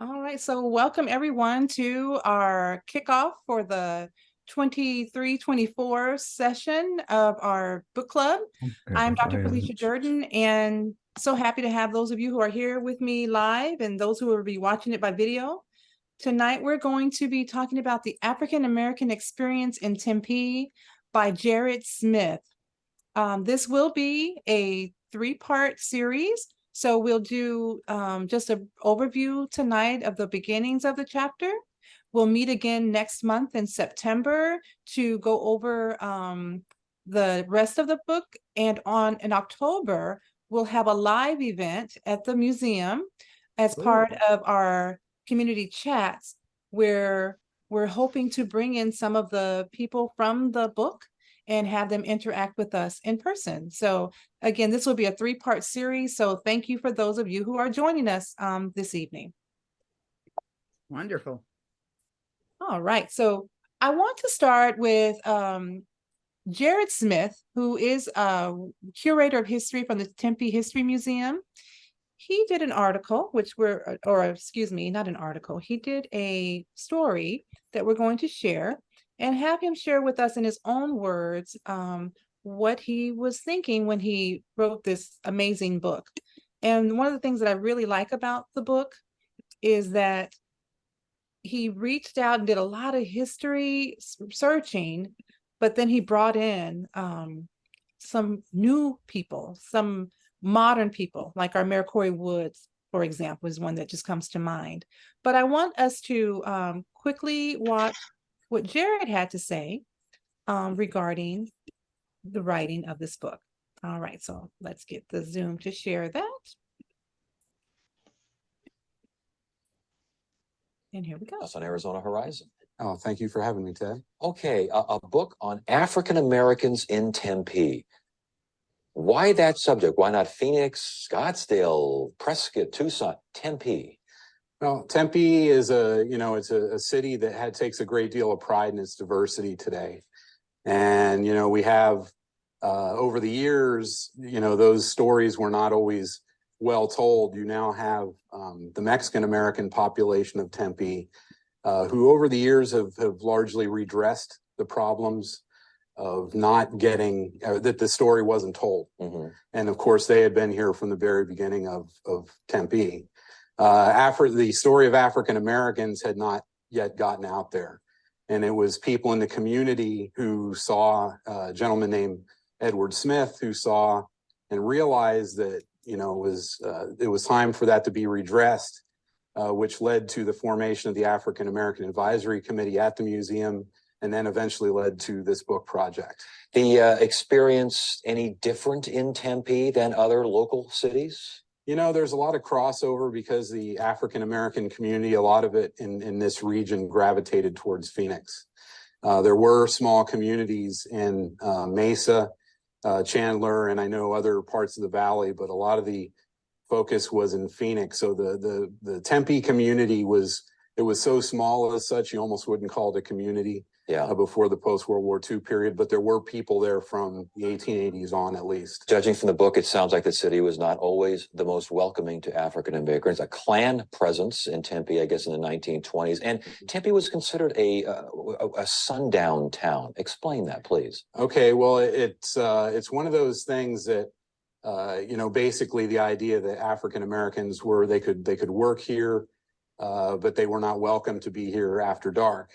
All right, so welcome everyone to our kickoff for the 23-24 session of our book club. I'm Dr. Felicia Jordan, and so happy to have those of you who are here with me live and those who will be watching it by video. Tonight, we're going to be talking about the African American experience in Tempe by Jared Smith. This will be a three-part series. So we'll do just an overview tonight of the beginnings of the chapter. We'll meet again next month in September to go over the rest of the book. And in October, we'll have a live event at the museum as part of our community chats, where we're hoping to bring in some of the people from the book and have them interact with us in person. So again, this will be a three-part series. So thank you for those of you who are joining us this evening. Wonderful. All right, so I want to start with Jared Smith, who is a curator of history from the Tempe History Museum. He did an article, not an article, he did a story that we're going to share and have him share with us in his own words what he was thinking when he wrote this amazing book. And one of the things that I really like about the book is that he reached out and did a lot of history searching, but then he brought in some new people, some modern people, like our Mayor Corey Woods, for example, is one that just comes to mind. But I want us to quickly watch what Jared had to say regarding the writing of this book. All right, so let's get the Zoom to share that. And here we go. That's on Arizona Horizon. Oh, thank you for having me, Ted. Okay, a book on African Americans in Tempe. Why that subject? Why not Phoenix, Scottsdale, Prescott, Tucson, Tempe? Well, Tempe is it's a city that takes a great deal of pride in its diversity today. And, we have, over the years, those stories were not always well told. You now have the Mexican-American population of Tempe, who over the years have largely redressed the problems of not getting, that the story wasn't told. Mm-hmm. And of course, they had been here from the very beginning of Tempe. The story of African Americans had not yet gotten out there. And it was people in the community who saw a gentleman named Edward Smith, who saw and realized that, it was time for that to be redressed, which led to the formation of the African American Advisory Committee at the museum, and then eventually led to this book project. The experience any different in Tempe than other local cities? There's a lot of crossover because the African American community, a lot of it in this region gravitated towards Phoenix. There were small communities in Mesa, Chandler, and I know other parts of the valley, but a lot of the focus was in Phoenix. So the Tempe community was so small as such, you almost wouldn't call it a community. Yeah. Before the post-World War II period, but there were people there from the 1880s on at least. Judging from the book, it sounds like the city was not always the most welcoming to African Americans. A Klan presence in Tempe, I guess, in the 1920s. And Tempe was considered a sundown town. Explain that, please. Okay, well, it's one of those things that, basically the idea that African Americans they could work here, but they were not welcome to be here after dark.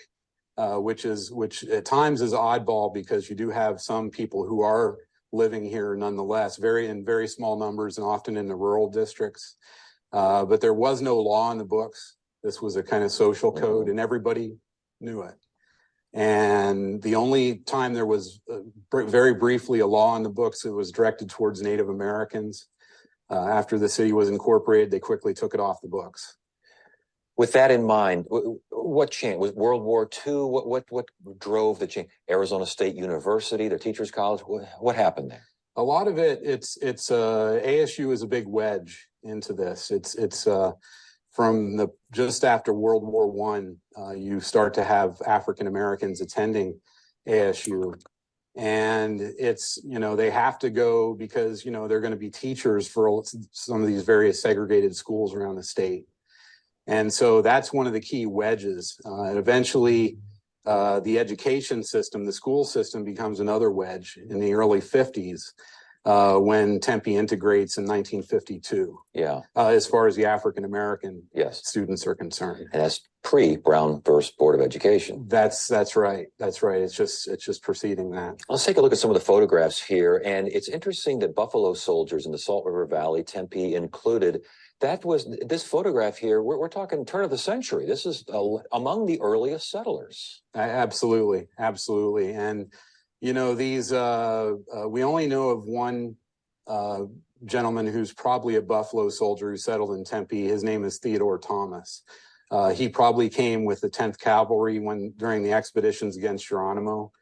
Which at times is oddball because you do have some people who are living here nonetheless, in very small numbers and often in the rural districts. But there was no law in the books. This was a kind of social code, and everybody knew it. And the only time there was very briefly a law in the books, it was directed towards Native Americans. After the city was incorporated, they quickly took it off the books. With that in mind, what changed? Was World War II? What drove the change? Arizona State University, the Teachers College. What happened there? A lot of it, ASU is a big wedge into this. It's from just after World War I, you start to have African Americans attending ASU, and they have to go because they're going to be teachers for some of these various segregated schools around the state. And so that's one of the key wedges. And eventually, the education system, the school system becomes another wedge in the early 50s when Tempe integrates in 1952. Yeah. As far as the African-American Yes. students are concerned. And that's pre-Brown versus Board of Education. That's right. That's right. It's just preceding that. Let's take a look at some of the photographs here. And it's interesting that Buffalo Soldiers in the Salt River Valley, Tempe included. That was this photograph here. We're talking turn of the century. This is among the earliest settlers. Absolutely. Absolutely. And, you know, these we only know of one gentleman who's probably a Buffalo soldier who settled in Tempe. His name is Theodore Thomas. He probably came with the 10th Cavalry during the expeditions against Geronimo.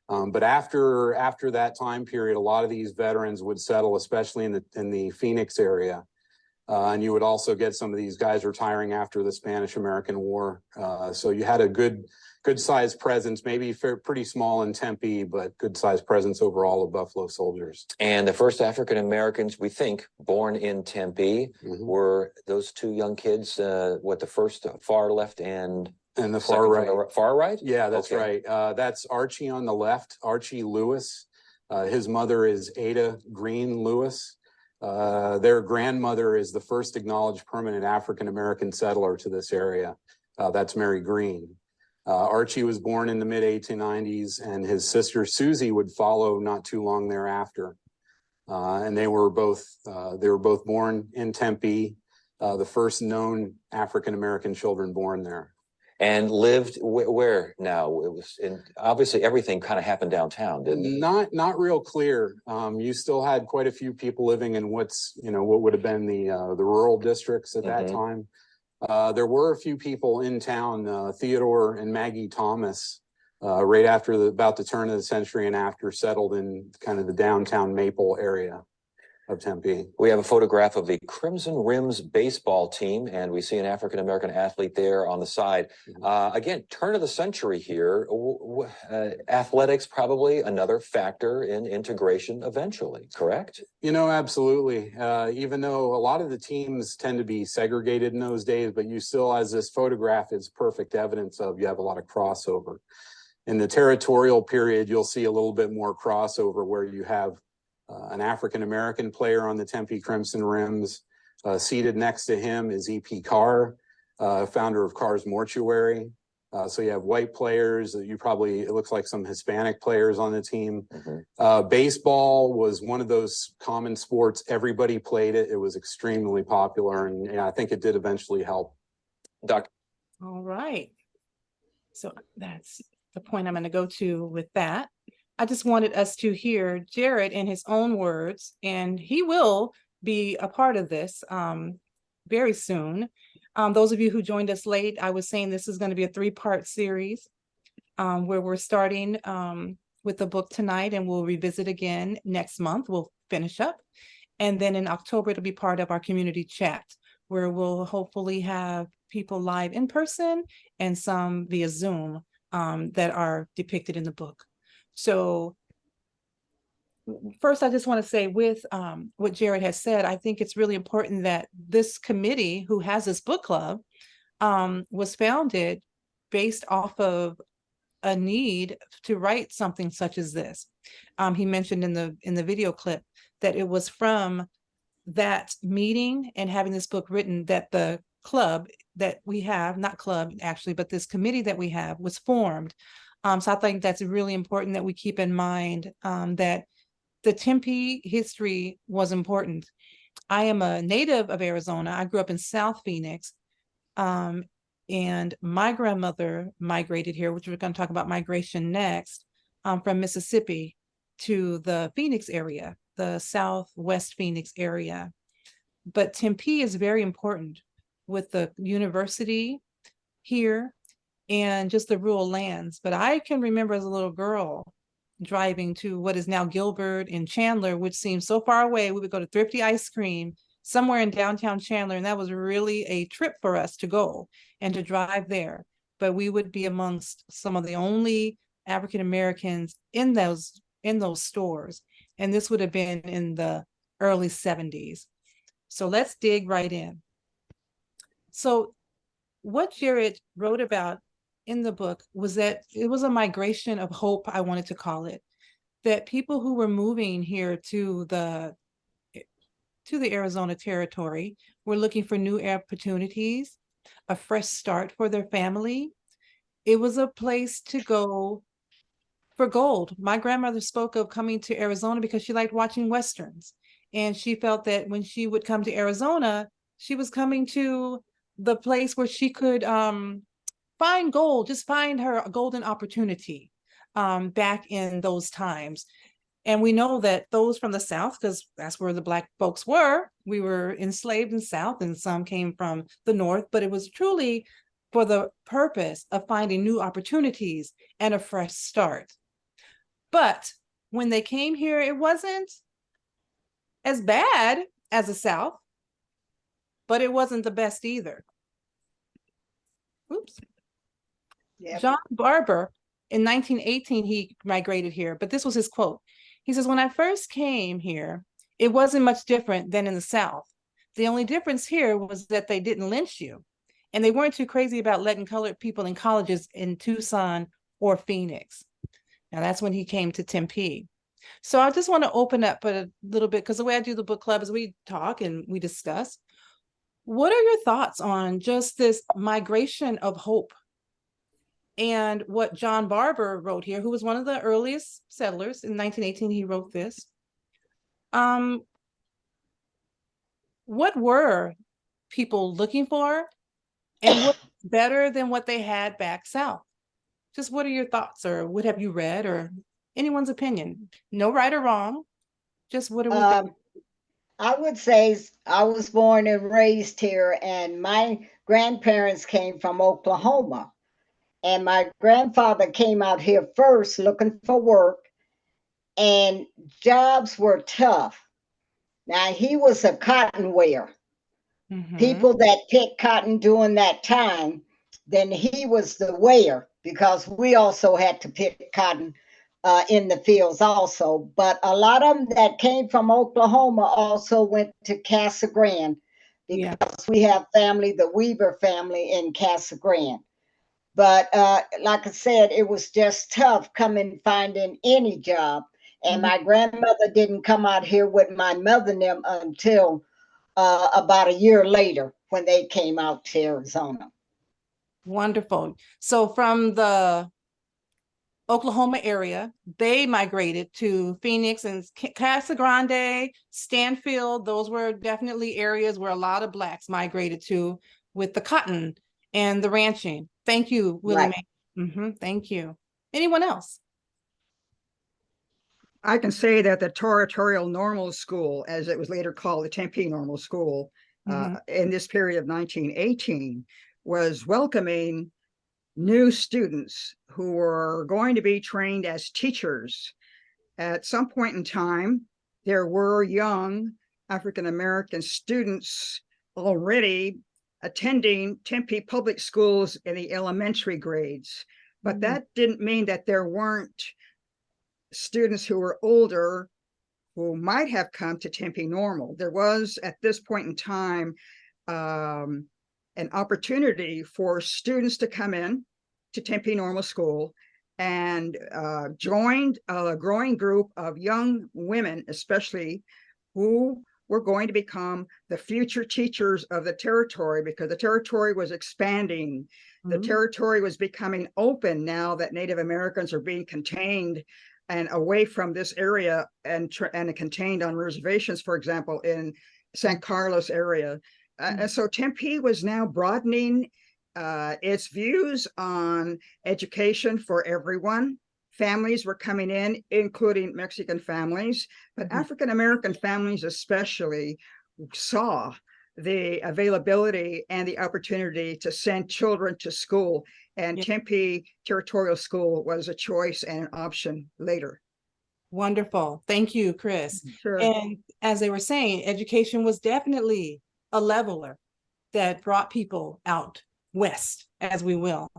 But after that time period, a lot of these veterans would settle, especially in the Phoenix area. And you would also get some of these guys retiring after the Spanish-American War. So you had a good sized presence, maybe pretty small in Tempe, but good sized presence overall of Buffalo Soldiers. And the first African Americans, we think, born in Tempe were those two young kids, the first far left and the far right. Far right? Yeah, that's right. That's Archie on the left, Archie Lewis. His mother is Ada Green Lewis. Their grandmother is the first acknowledged permanent African-American settler to this area. That's Mary Green. Archie was born in the mid-1890s, and his sister Susie would follow not too long thereafter. And they were both born in Tempe, the first known African-American children born there. And lived where now? It was obviously everything kind of happened downtown, didn't it? Not real clear. You still had quite a few people living in what would have been the rural districts at that time. There were a few people in town. Theodore and Maggie Thomas, right after about the turn of the century and after, settled in kind of the downtown Maple area of Tempe. We have a photograph of the Crimson Rims baseball team, and we see an African-American athlete there on the side. Again, turn of the century here. Athletics probably another factor in integration eventually, correct? You know, absolutely. Even though a lot of the teams tend to be segregated in those days, but you still, as this photograph is perfect evidence of, you have a lot of crossover. In the territorial period, you'll see a little bit more crossover where you have an African-American player on the Tempe Crimson Rims. Seated next to him is E.P. Carr, founder of Carr's Mortuary. So you have white players. It looks like some Hispanic players on the team. Baseball was one of those common sports. Everybody played it. It was extremely popular, and I think it did eventually help. Doc. All right. So that's the point I'm going to go to with that. I just wanted us to hear Jared in his own words, and he will be a part of this very soon. Those of you who joined us late, I was saying this is going to be a 3-part series where we're starting with the book tonight, and we'll revisit again next month. We'll finish up. And then in October, it'll be part of our community chat, where we'll hopefully have people live in person and some via Zoom that are depicted in the book. So first, I just want to say with what Jared has said, I think it's really important that this committee who has this book club was founded based off of a need to write something such as this. He mentioned in the video clip that it was from that meeting and having this book written that the club that we have, not club actually, but this committee that we have was formed. So I think that's really important that we keep in mind that the Tempe history was important. I am a native of Arizona. I grew up in South Phoenix. And my grandmother migrated here, which we're going to talk about migration next, from Mississippi to the Phoenix area, the Southwest Phoenix area. But Tempe is very important with the university here and just the rural lands. But I can remember as a little girl driving to what is now Gilbert and Chandler, which seems so far away. We would go to Thrifty Ice Cream somewhere in downtown Chandler, and that was really a trip for us to go and to drive there. But we would be amongst some of the only African Americans in those stores, and this would have been in the early 70s. So let's dig right in. So what Jared wrote about in the book was that it was a migration of hope, I wanted to call it, that people who were moving here to the Arizona territory were looking for new opportunities, a fresh start for their family. It was a place to go for gold. My grandmother spoke of coming to Arizona because she liked watching Westerns. And she felt that when she would come to Arizona, she was coming to the place where she could find gold, just find her golden opportunity back in those times. And we know that those from the South, because that's where the Black folks were, we were enslaved in the South, and some came from the North, but it was truly for the purpose of finding new opportunities and a fresh start. But when they came here, it wasn't as bad as the South, but it wasn't the best either. Oops. Yep. John Barber, in 1918, he migrated here, but this was his quote. He says, "When I first came here, it wasn't much different than in the South. The only difference here was that they didn't lynch you, and they weren't too crazy about letting colored people in colleges in Tucson or Phoenix." Now that's when he came to Tempe. So I just want to open up a little bit, because the way I do the book club is we talk and we discuss. What are your thoughts on just this migration of hope? And what John Barber wrote here, who was one of the earliest settlers in 1918, he wrote this. What were people looking for, and what's better than what they had back south? Just what are your thoughts, or what have you read, or anyone's opinion? No right or wrong. Just what are we thinking? I would say I was born and raised here, and my grandparents came from Oklahoma. And my grandfather came out here first looking for work, and jobs were tough. Now, he was a cotton wearer. Mhm. People that picked cotton during that time, then he was the wearer, because we also had to pick cotton in the fields also. But a lot of them that came from Oklahoma also went to Casa Grande, Yeah. because we have family, the Weaver family in Casa Grande. But like I said, it was just tough coming finding any job. And my grandmother didn't come out here with my mother and them until about a year later, when they came out to Arizona. Wonderful. So from the Oklahoma area, they migrated to Phoenix and Casa Grande, Stanfield. Those were definitely areas where a lot of Blacks migrated to with the cotton and the ranching. Thank you, Willie Right. Mae. Thank you. Anyone else? I can say that the Territorial Normal School, as it was later called, the Tempe Normal School, in this period of 1918, was welcoming new students who were going to be trained as teachers. At some point in time, there were young African-American students already attending Tempe public schools in the elementary grades, but that didn't mean that there weren't students who were older who might have come to Tempe Normal. There was, at this point in time, an opportunity for students to come in to Tempe Normal School and joined a growing group of young women, especially, who were going to become the future teachers of the territory, because the territory was expanding. The territory was becoming open now that Native Americans are being contained and away from this area, and contained on reservations, for example, in San Carlos area. And so Tempe was now broadening its views on education for everyone. Families were coming in, including Mexican families, but African-American families especially saw the availability and the opportunity to send children to school. And Tempe Territorial School was a choice and an option later. Wonderful. Thank you, Chris. Sure. And as they were saying, education was definitely a leveler that brought people out west, as we will.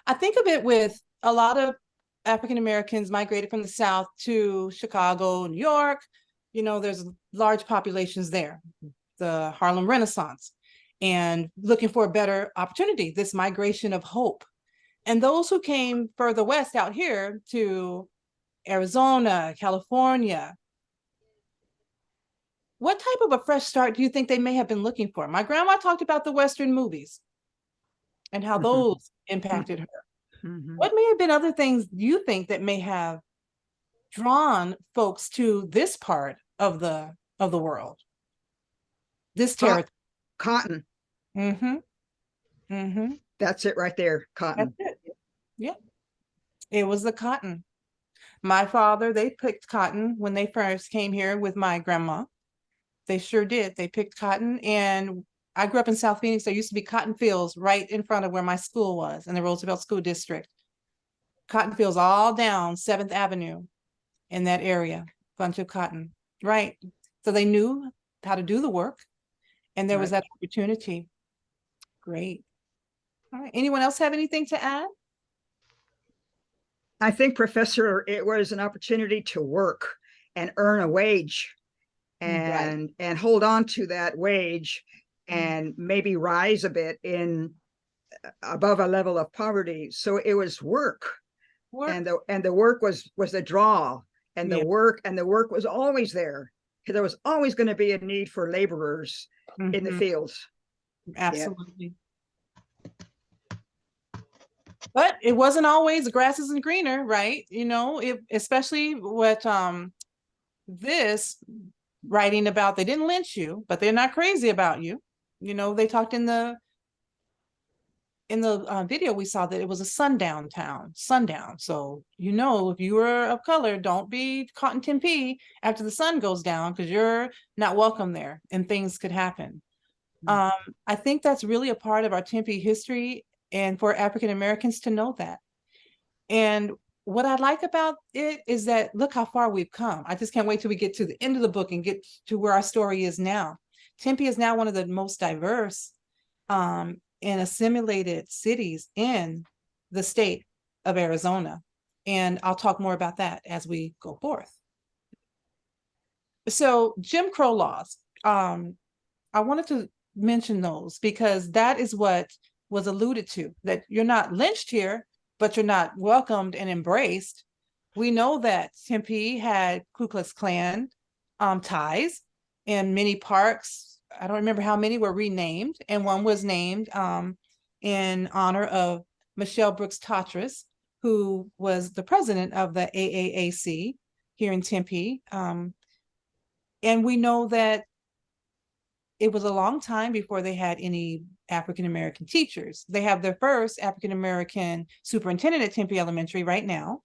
I think of it with a lot of African Americans migrated from the South to Chicago, New York. You know, there's large populations there, the Harlem Renaissance. and looking for a better opportunity, this migration of hope. And those who came further west out here to Arizona, California, what type of a fresh start do you think they may have been looking for? My grandma talked about the Western movies and how those impacted her. What may have been other things you think that may have drawn folks to this part of the world, this territory? Cotton. Mm-hmm. Mm-hmm. That's it right there. Cotton. That's it. Yeah. It was the cotton. My father, they picked cotton when they first came here with my grandma. They sure did. They picked cotton. And I grew up in South Phoenix. There used to be cotton fields right in front of where my school was in the Roosevelt School District. Cotton fields all down 7th Avenue in that area, bunch of cotton, right? So they knew how to do the work, and there was that opportunity. Great. All right. Anyone else have anything to add? I think, Professor, it was an opportunity to work and earn a wage and hold on to that wage and maybe rise a bit in above a level of poverty. So it was work. And the work was a draw, and the work was always there, because there was always going to be a need for laborers in the fields. Absolutely. But it wasn't always the grass isn't greener, right? You know, especially what this writing about, they didn't lynch you, but they're not crazy about you. You know, they talked in the video we saw that it was a sundown town, sundown. So, you know, if you were of color, don't be caught in Tempe after the sun goes down, because you're not welcome there and things could happen. I think that's really a part of our Tempe history, and for African Americans to know that. And what I like about it is that look how far we've come. I just can't wait till we get to the end of the book and get to where our story is now. Tempe is now one of the most diverse and assimilated cities in the state of Arizona. And I'll talk more about that as we go forth. So Jim Crow laws, I wanted to mention those because that is what was alluded to, that you're not lynched here, but you're not welcomed and embraced. We know that Tempe had Ku Klux Klan ties, and many parks, I don't remember how many, were renamed, and one was named in honor of Michelle Brooks Tatras, who was the president of the AAAC here in Tempe. And we know that it was a long time before they had any African-American teachers. They have their first African-American superintendent at Tempe Elementary right now.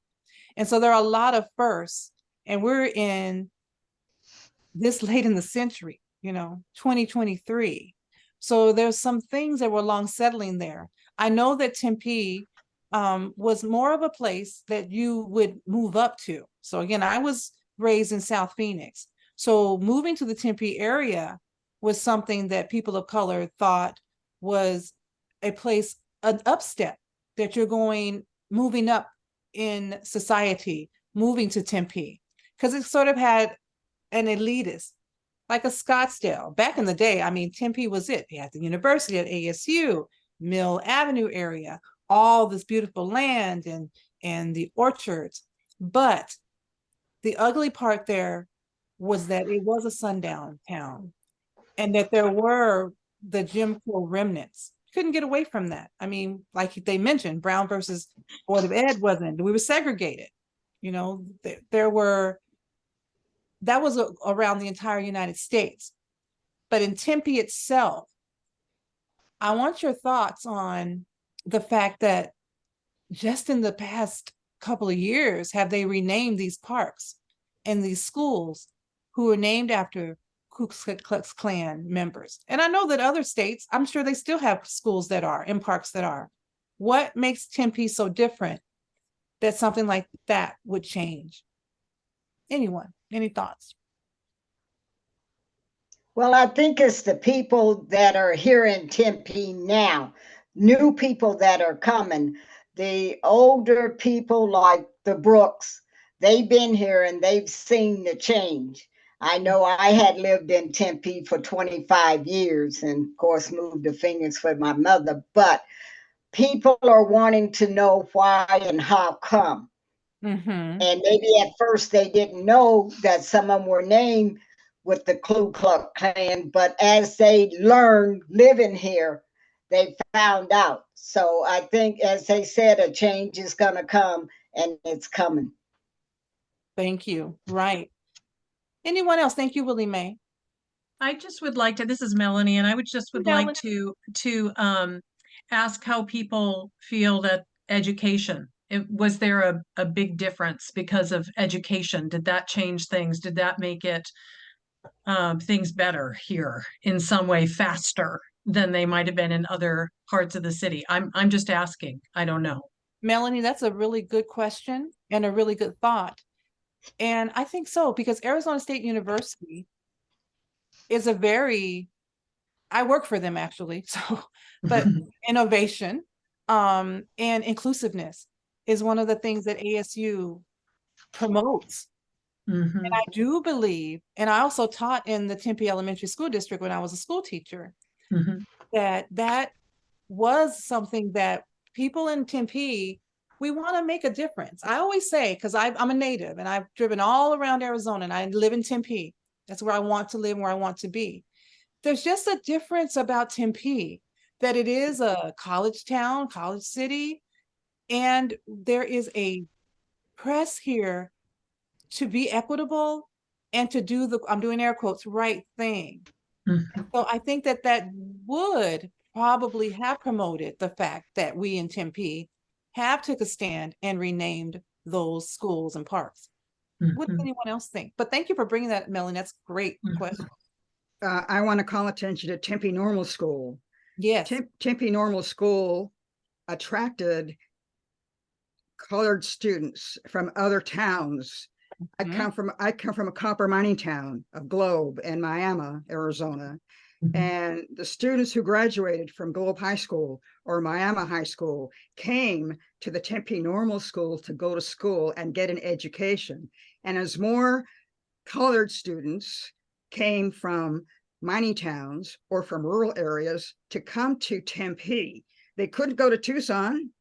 And so there are a lot of firsts, and we're in this late in the century, you know, 2023. So there's some things that were long settling there. I know that Tempe was more of a place that you would move up to. So again, I was raised in South Phoenix. So moving to the Tempe area was something that people of color thought was a place, an upstep, that you're moving up in society, moving to Tempe, because it sort of had an elitist, like a Scottsdale. Back in the day, I mean, Tempe was it. You had the university at ASU, Mill Avenue area, all this beautiful land and the orchards. But the ugly part there was that it was a sundown town, and that there were the Jim Crow remnants. Couldn't get away from that. I mean, like they mentioned, Brown versus Board of Ed wasn't, we were segregated. You know, that was around the entire United States. But in Tempe itself, I want your thoughts on the fact that just in the past couple of years, have they renamed these parks and these schools who are named after Ku Klux Klan members. And I know that other states, I'm sure they still have schools that are, and parks that are. What makes Tempe so different that something like that would change? Anyone, any thoughts? Well, I think it's the people that are here in Tempe now, new people that are coming. The older people like the Brooks, they've been here and they've seen the change. I know I had lived in Tempe for 25 years and, of course, moved to Phoenix with my mother. But people are wanting to know why and how come. Mm-hmm. And maybe at first they didn't know that some of them were named with the Ku Klux Klan, but as they learned living here, they found out. So I think, as they said, a change is going to come, and it's coming. Thank you. Right. Anyone else? Thank you, Willie Mae. I just would like to, this is Melanie, and I would just would like to ask how people feel that education, was there a big difference because of education? Did that change things? Did that make it things better here in some way, faster than they might have been in other parts of the city? I'm just asking. I don't know. Melanie, that's a really good question and a really good thought. And I think so, because Arizona State University is I work for them actually. So, but innovation and inclusiveness is one of the things that ASU promotes. Mhm. And I do believe, and I also taught in the Tempe Elementary School District when I was a school teacher, Mhm. that was something that people in Tempe, we want to make a difference. I always say, because I'm a native and I've driven all around Arizona and I live in Tempe. That's where I want to live, where I want to be. There's just a difference about Tempe, that it is a college town, college city, and there is a press here to be equitable and to do I'm doing air quotes, right thing. Mhm. So I think that would probably have promoted the fact that we in Tempe have took a stand and renamed those schools and parks. What does Mhm. anyone else think? But thank you for bringing that, Melanie. That's a great Mhm. question. I want to call attention to Tempe Normal School. Yes. Tempe Normal School attracted colored students from other towns. I Mhm. come from a copper mining town of Globe in Miami, Arizona. Mhm. And the students who graduated from Globe High School or Miami High School came to the Tempe Normal School to go to school and get an education. And as more colored students came from mining towns or from rural areas to come to Tempe, they couldn't go to Tucson,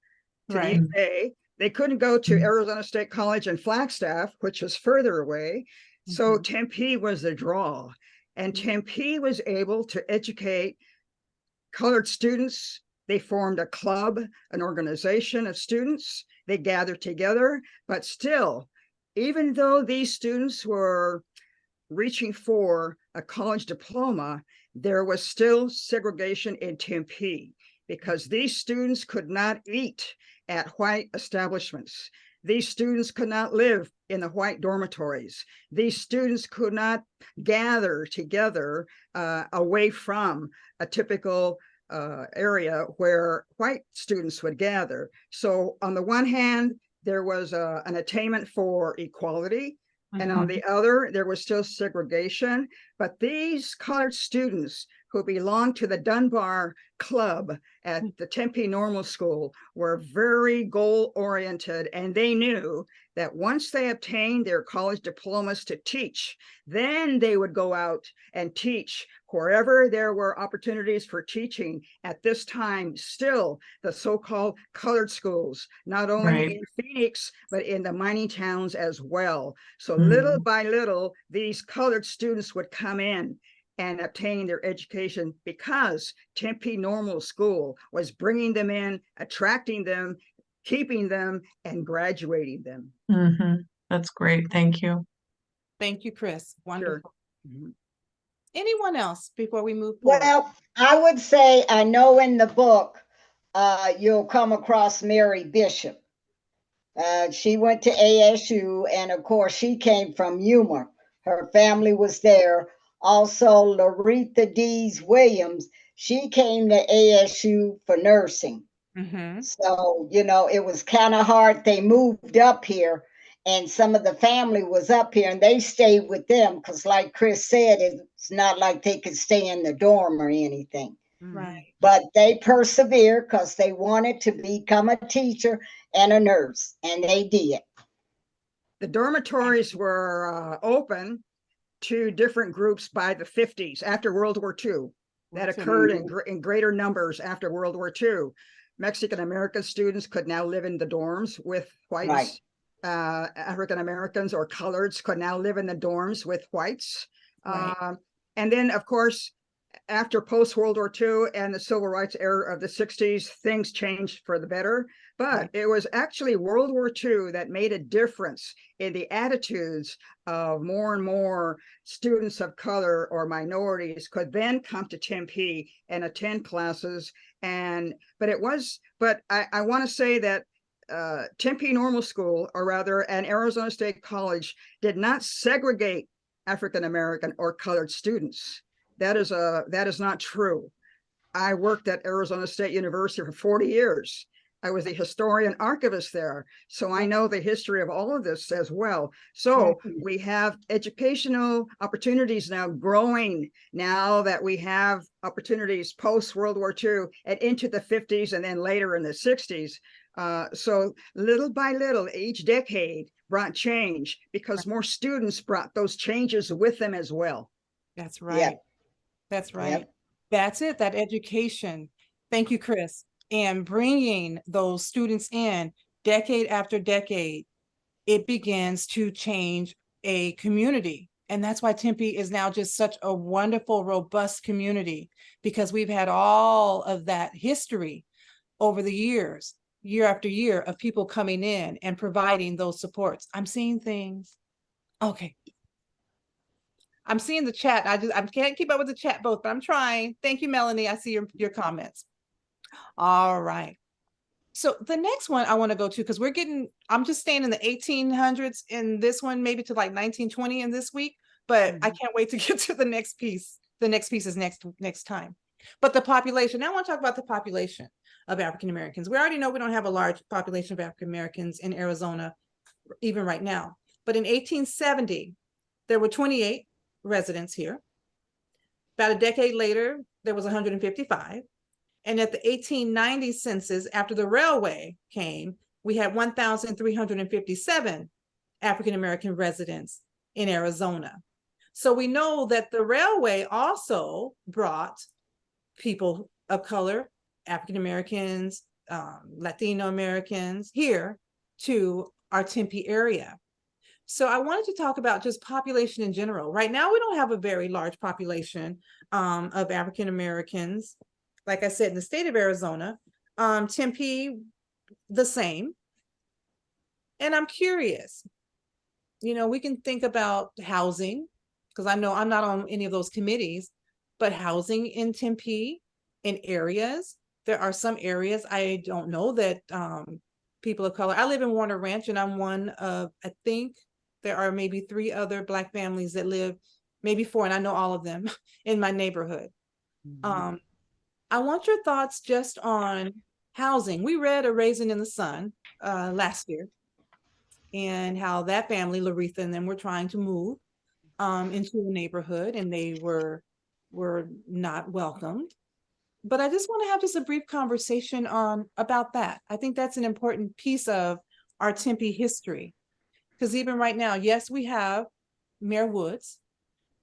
to the Right. UK. They couldn't go to Mhm. Arizona State College in Flagstaff, which was further away. So Mhm. Tempe was the draw. And Tempe was able to educate colored students. They formed a club, an organization of students. They gathered together, but still, even though these students were reaching for a college diploma, there was still segregation in Tempe because these students could not eat at white establishments. These students could not live in the white dormitories. These students could not gather together away from a typical area where white students would gather. So on the one hand, there was an attainment for equality, and on the other, there was still segregation. But these colored students who belonged to the Dunbar Club at the Tempe Normal School were very goal oriented, and they knew that once they obtained their college diplomas to teach, then they would go out and teach wherever there were opportunities for teaching. At this time, still the so-called colored schools, not only Right. in Phoenix, but in the mining towns as well. So Mhm. little by little, these colored students would come in and obtain their education because Tempe Normal School was bringing them in, attracting them, keeping them, and graduating them. Mhm. That's great. Thank you. Thank you, Chris. Wonderful. Mhm. Anyone else before we move forward? Well, I would say I know in the book you'll come across Mary Bishop. She went to ASU, and of course, she came from Yuma. Her family was there. Also, Laretha Dees Williams, she came to ASU for nursing. Mm-hmm. So, it was kind of hard. They moved up here, and some of the family was up here, and they stayed with them because, like Chris said, it's not like they could stay in the dorm or anything. Right. But they persevered because they wanted to become a teacher and a nurse, and they did. The dormitories were open to different groups by the 50s, after World War II. That World War occurred in greater numbers after World War II. Mexican American students could now live in the dorms with whites. African Americans or coloreds could now live in the dorms with whites. Right. And then, of course, after post-World War II and the civil rights era of the 60s, things changed for the better. But it was actually World War II that made a difference in the attitudes of more and more students of color or minorities could then come to Tempe and attend classes. But I want to say that Tempe Normal School, or rather an Arizona State College, did not segregate African American or colored students. That is not true. I worked at Arizona State University for 40 years. I was the historian archivist there, so I know the history of all of this as well. So we have educational opportunities now growing, now that we have opportunities post World War II and into the 50s and then later in the 60s. So little by little, each decade brought change because more students brought those changes with them as well. That's right. That's right. That's it, that education. Thank you, Chris. And bringing those students in decade after decade, it begins to change a community. And that's why Tempe is now just such a wonderful, robust community, because we've had all of that history over the years, year after year, of people coming in and providing those supports. I'm seeing things. Okay. I'm seeing the chat. I can't keep up with the chat both, but I'm trying. Thank you, Melanie. I see your comments. All right. So the next one I want to go to, because I'm just staying in the 1800s in this one, maybe to like 1920 in this week, but I can't wait to get to the next piece. The next piece is next time. But the population, now I want to talk about the population of African Americans. We already know we don't have a large population of African Americans in Arizona, even right now. But in 1870, there were 28 residents here. About a decade later, there was 155. And at the 1890 census, after the railway came, we had 1,357 African-American residents in Arizona. So we know that the railway also brought people of color, African-Americans, Latino Americans here to our Tempe area. So I wanted to talk about just population in general. Right now, we don't have a very large population of African Americans. Like I said, in the state of Arizona, Tempe, the same. And I'm curious, we can think about housing, because I know I'm not on any of those committees, but housing in Tempe, in areas, there are some areas I don't know that people of color. I live in Warner Ranch, and I'm one of, I think, there are maybe 3 other Black families that live, maybe 4, and I know all of them in my neighborhood. I want your thoughts just on housing. We read A Raisin in the Sun last year, and how that family, Laretha and them, were trying to move into a neighborhood, and they were not welcomed. But I just want to have just a brief conversation about that. I think that's an important piece of our Tempe history. Because even right now, yes, we have Mayor Woods.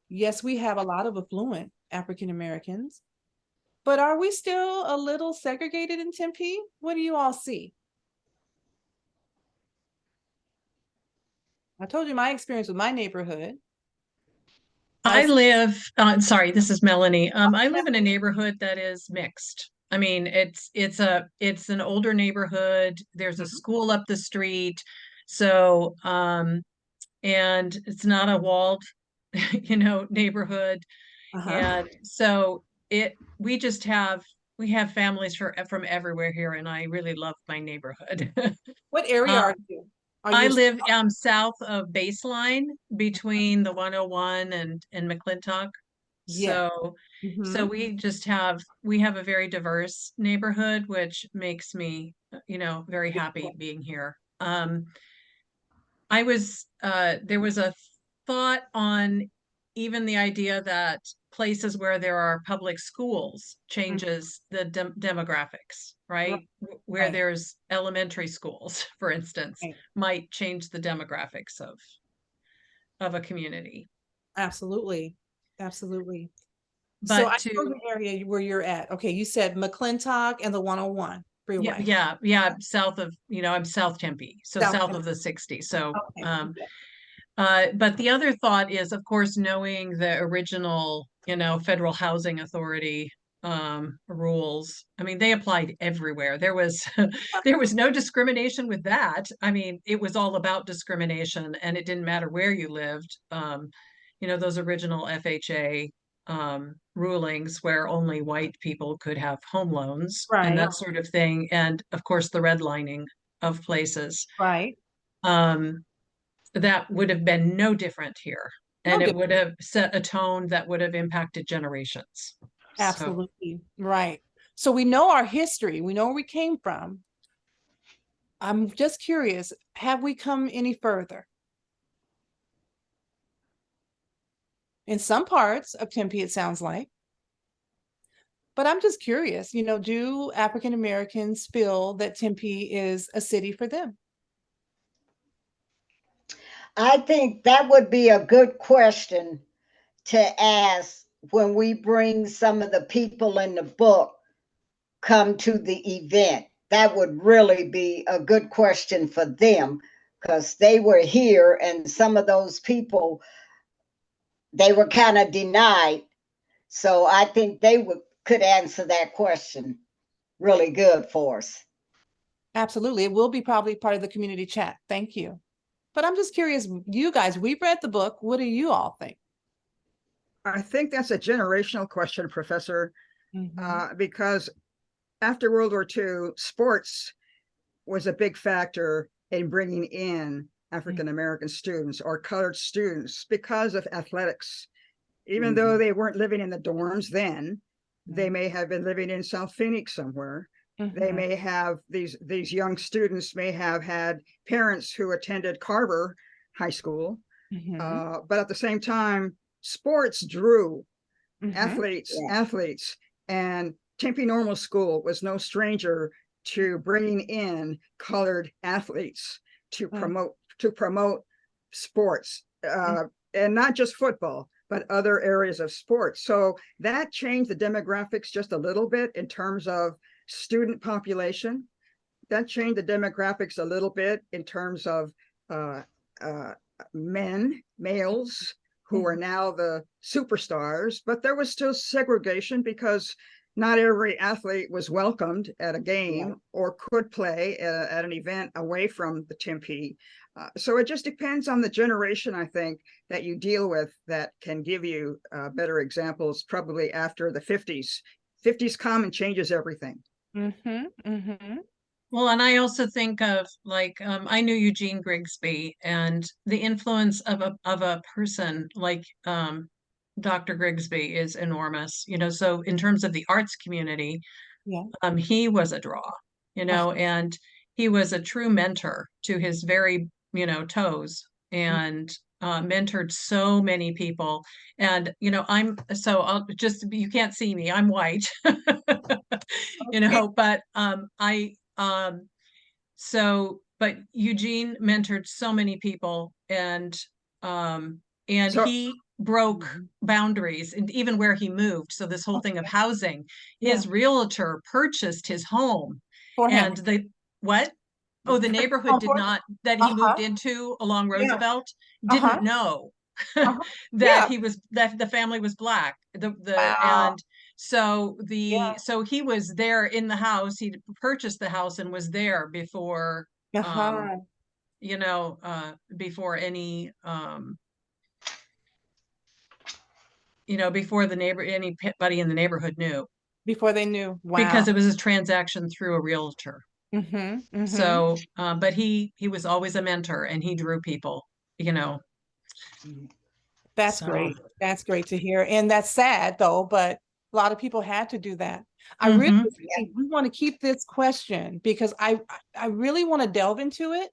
Yes, we have a lot of affluent African Americans. But are we still a little segregated in Tempe? What do you all see? I told you my experience with my neighborhood. Sorry, this is Melanie. I live in a neighborhood that is mixed. I mean, it's an older neighborhood. There's a school up the street. So, and it's not a walled, neighborhood. And so we have families from everywhere here, and I really love my neighborhood. What area are you? I live south of Baseline, between the 101 and McClintock. Yeah. So we have a very diverse neighborhood, which makes me, very happy being here. There was a thought on even the idea that places where there are public schools changes the demographics, right? Where there's elementary schools, for instance, might change the demographics of a community. Absolutely. Absolutely. So But I know to, the area where you're at. Okay, you said McClintock and the 101 freeway. yeah, south of, I'm South Tempe, so South south Bend. of the 60. So, Okay. Yeah. but the other thought is, of course, knowing the original, Federal Housing Authority rules. I mean, they applied everywhere. There was there was no discrimination with that. I mean, it was all about discrimination, and it didn't matter where you lived. Those original FHA rulings where only white people could have home loans and Right. that sort of thing, and of course the redlining of places. Right. Um, that would have been no different here. No And it different. would have set a tone that would have impacted generations. So Absolutely. Right. So we know our history. We know where we came from. I'm just curious, have we come any further? In some parts of Tempe, it sounds like. But I'm just curious, do African Americans feel that Tempe is a city for them? I think that would be a good question to ask when we bring some of the people in the book come to the event. That would really be a good question for them because they were here and some of those people, they were kind of denied. So I think they could answer that question really good for us. Absolutely. It will be probably part of the community chat. Thank you. But I'm just curious, you guys, we've read the book. What do you all think? I think that's a generational question, Professor, Mhm. because after World War II, sports was a big factor in bringing in African American students or colored students because of athletics. Even though they weren't living in the dorms then, they may have been living in South Phoenix somewhere. They may have these young students may have had parents who attended Carver High School, but at the same time, sports drew athletes, and Tempe Normal School was no stranger to bringing in colored athletes to promote sports, and not just football, but other areas of sports. So that changed the demographics just a little bit in terms of student population. That changed the demographics a little bit in terms of uh, uh, males who are now the superstars, but there was still segregation because not every athlete was welcomed at a game or could play at an event away from the Tempe. So it just depends on the generation, I think, that you deal with that can give you better examples probably after the 50s. 50s come and changes everything. well, and I also think of like I knew Eugene Grigsby and the influence of a person like Dr. Grigsby is enormous. So in terms of the arts community, Yeah. he was a draw, and he was a true mentor to his very, toes, and mentored so many people. And you can't see me, I'm white. But but Eugene mentored so many people, and So he broke boundaries and even where he moved. So this whole thing of housing, Yeah. his realtor purchased his home, For him. and what? Oh, the neighborhood did not, that he moved into along Yeah. Roosevelt, didn't know Yeah. that the family was black. Wow. And so Yeah. he was there in the house. He purchased the house and was there before Uh-huh. before any before anybody in the neighborhood knew, Before they knew. because Wow. it was a transaction through a realtor. So but he was always a mentor, and he drew people, you know That's so great. That's great to hear. And that's sad though, but a lot of people had to do that. I really Mhm. think we want to keep this question because I really want to delve into it.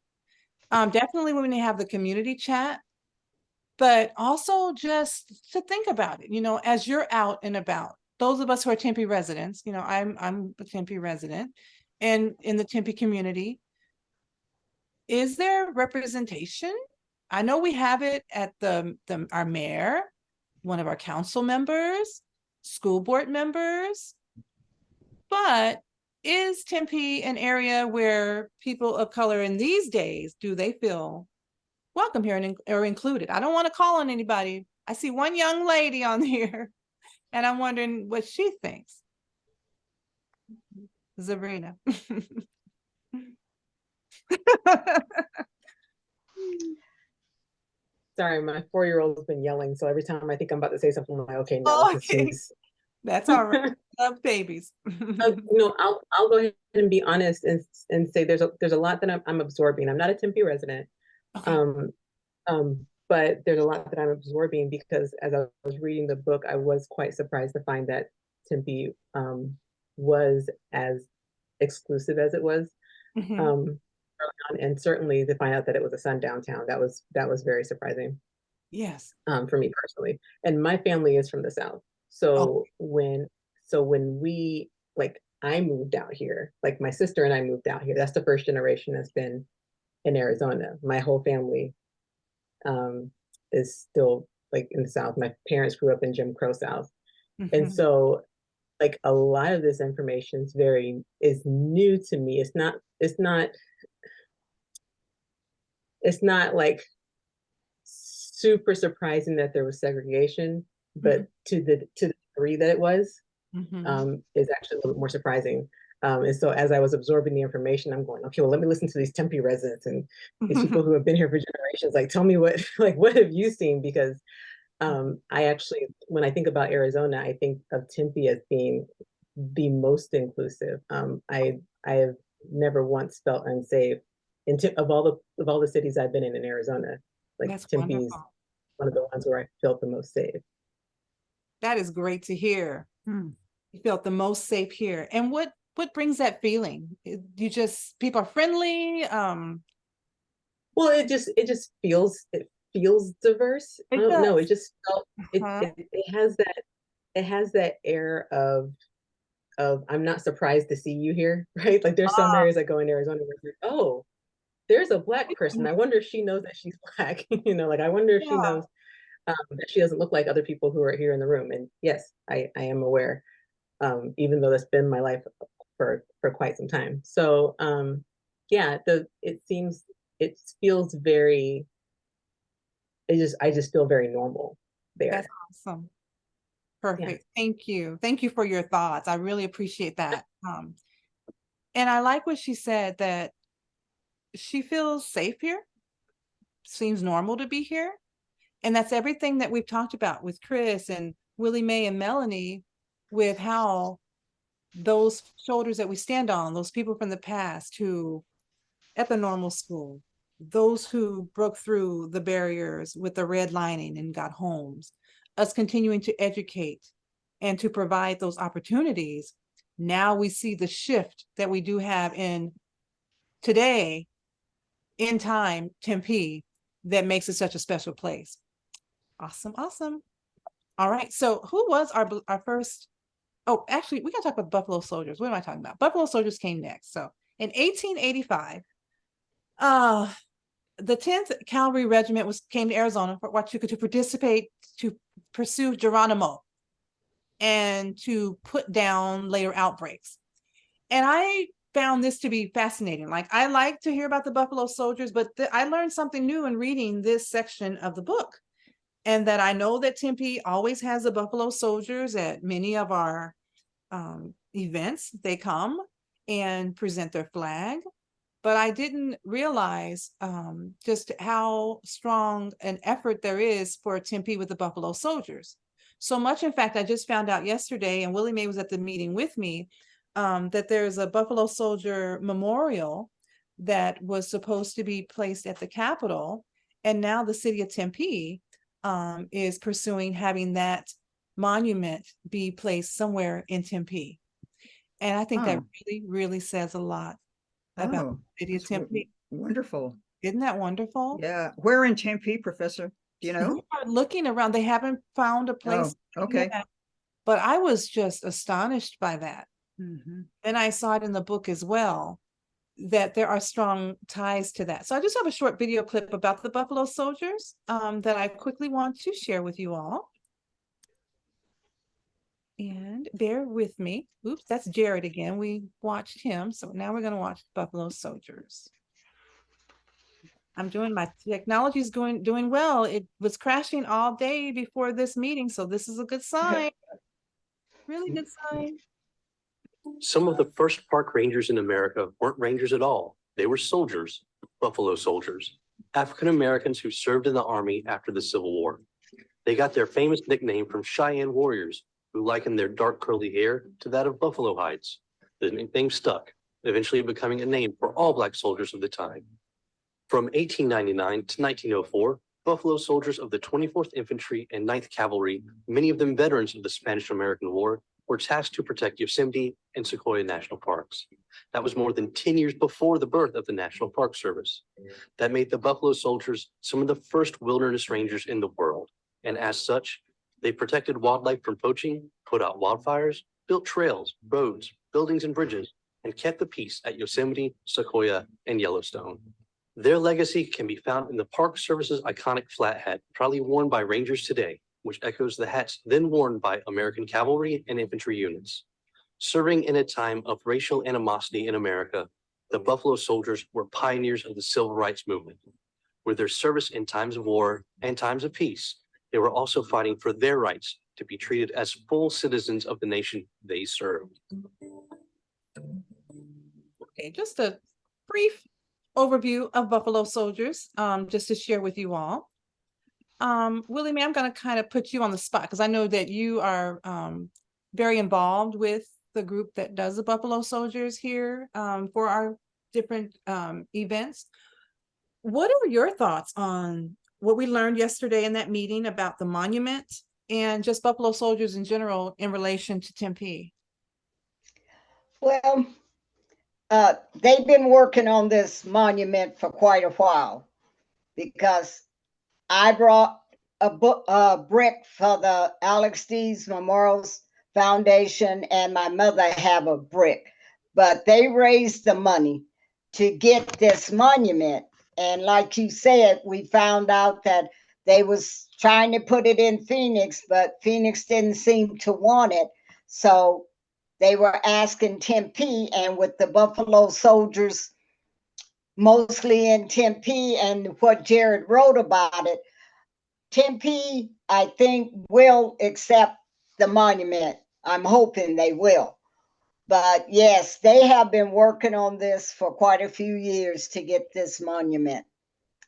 Definitely when we have the community chat, but also just to think about it, as you're out and about. Those of us who are Tempe residents, I'm a Tempe resident, and in the Tempe community, is there representation? I know we have it at our mayor, one of our council members, school board members. But is Tempe an area where people of color in these days, do they feel welcome here and or included? I don't want to call on anybody. I see one young lady on here, and I'm wondering what she thinks. Sabrina. Sorry, my 4-year-old's been yelling, so every time I think I'm about to say something, I'm like, okay, no, Oh, because okay. she's That's all right. Love babies. I'll go ahead and be honest and say there's a lot that I'm absorbing. I'm not a Tempe resident. Okay. But there's a lot that I'm absorbing because as I was reading the book, I was quite surprised to find that Tempe was as exclusive as it was. Mhm. And certainly to find out that it was a sundown town, that was very surprising. Yes. For me personally. And my family is from the South. So when we, like, I moved out here, like my sister and I moved out here, that's the first generation that's been in Arizona. My whole family is still like in the South. My parents grew up in Jim Crow South. And so like a lot of this information is new to me. It's not like super surprising that there was segregation, but to the degree that it was, is actually a little bit more surprising. And so as I was absorbing the information, I'm going, okay, well, let me listen to these Tempe residents and these people who have been here for generations. Like, tell me what have you seen? Because I actually, when I think about Arizona, I think of Tempe as being the most inclusive. I have never once felt unsafe of all the cities I've been in Arizona. Like That's Tempe's wonderful. one of the ones where I felt the most safe. That is great to hear. You felt the most safe here. And what brings that feeling? People are friendly. Well, it just feels diverse. I don't know. It just felt it has that air of I'm not surprised to see you here, right? Like there's some areas I go in Arizona where it's like, oh, there's a Black person. I wonder if she knows that she's Black. Like I wonder if she knows that she doesn't look like other people who are here in the room. And yes, I am aware, even though that's been my life for quite some time. So yeah, it feels very, I just feel very normal there. That's awesome. Perfect. Yeah. Thank you. Thank you for your thoughts. I really appreciate that. And I like what she said, that she feels safe here, seems normal to be here. And that's everything that we've talked about with Chris and Willie Mae and Melanie, with how those shoulders that we stand on, those people from the past who at the normal school, those who broke through the barriers with the red lining and got homes, us continuing to educate and to provide those opportunities. Now we see the shift that we do have in today, in time, Tempe, that makes it such a special place. Awesome, awesome. All right, so who was our first? Oh, actually, we gotta talk about Buffalo Soldiers. What am I talking about? Buffalo Soldiers came next. So in 1885, the 10th Cavalry Regiment came to Arizona for Huachuca to participate, to pursue Geronimo and to put down later outbreaks. And I found this to be fascinating. Like, I like to hear about the Buffalo Soldiers, but I learned something new in reading this section of the book. And that I know that Tempe always has the Buffalo Soldiers at many of our events. They come and present their flag. But I didn't realize just how strong an effort there is for Tempe with the Buffalo Soldiers. So much, in fact, I just found out yesterday, and Willie Mae was at the meeting with me, that there's a Buffalo Soldier memorial that was supposed to be placed at the Capitol. And now the city of Tempe is pursuing having that monument be placed somewhere in Tempe. And I think that really, really says a lot about the city of Tempe. Wonderful. Isn't that wonderful? Yeah. Where in Tempe, Professor? Do you know? Looking around, they haven't found a place. Okay. Yet, but I was just astonished by that. And I saw it in the book as well, that there are strong ties to that. So I just have a short video clip about the Buffalo Soldiers that I quickly want to share with you all. And bear with me. Oops, that's Jared again. We watched him. So now we're going to watch Buffalo Soldiers. My technology is doing well. It was crashing all day before this meeting. So this is a good sign. Really good sign. Some of the first park rangers in America weren't rangers at all. They were soldiers, Buffalo Soldiers, African Americans who served in the Army after the Civil War. They got their famous nickname from Cheyenne warriors who likened their dark curly hair to that of buffalo hides. The nickname stuck, eventually becoming a name for all Black soldiers of the time. From 1899 to 1904, Buffalo Soldiers of the 24th Infantry and 9th Cavalry, many of them veterans of the Spanish-American War, were tasked to protect Yosemite and Sequoia National Parks. That was more than 10 years before the birth of the National Park Service. That made the Buffalo Soldiers some of the first wilderness rangers in the world. And as such, they protected wildlife from poaching, put out wildfires, built trails, roads, buildings, and bridges, and kept the peace at Yosemite, Sequoia, and Yellowstone. Their legacy can be found in the Park Service's iconic flat hat, proudly worn by Rangers today, which echoes the hats then worn by American cavalry and infantry units. Serving in a time of racial animosity in America, the Buffalo Soldiers were pioneers of the civil rights movement. With their service in times of war and times of peace, they were also fighting for their rights to be treated as full citizens of the nation they served. Okay, just a brief overview of Buffalo Soldiers, just to share with you all. Willie Mae, I'm going to kind of put you on the spot because I know that you are very involved with the group that does the Buffalo Soldiers here for our different events. What are your thoughts on what we learned yesterday in that meeting about the monument and just Buffalo Soldiers in general in relation to Tempe? Well, they've been working on this monument for quite a while because I brought a brick for the Alex Dees Memorials Foundation, and my mother have a brick, but they raised the money to get this monument. And like you said, we found out that they was trying to put it in Phoenix, but Phoenix didn't seem to want it. So they were asking Tempe, and with the Buffalo Soldiers mostly in Tempe and what Jared wrote about it, Tempe, I think, will accept the monument. I'm hoping they will. But yes, they have been working on this for quite a few years to get this monument.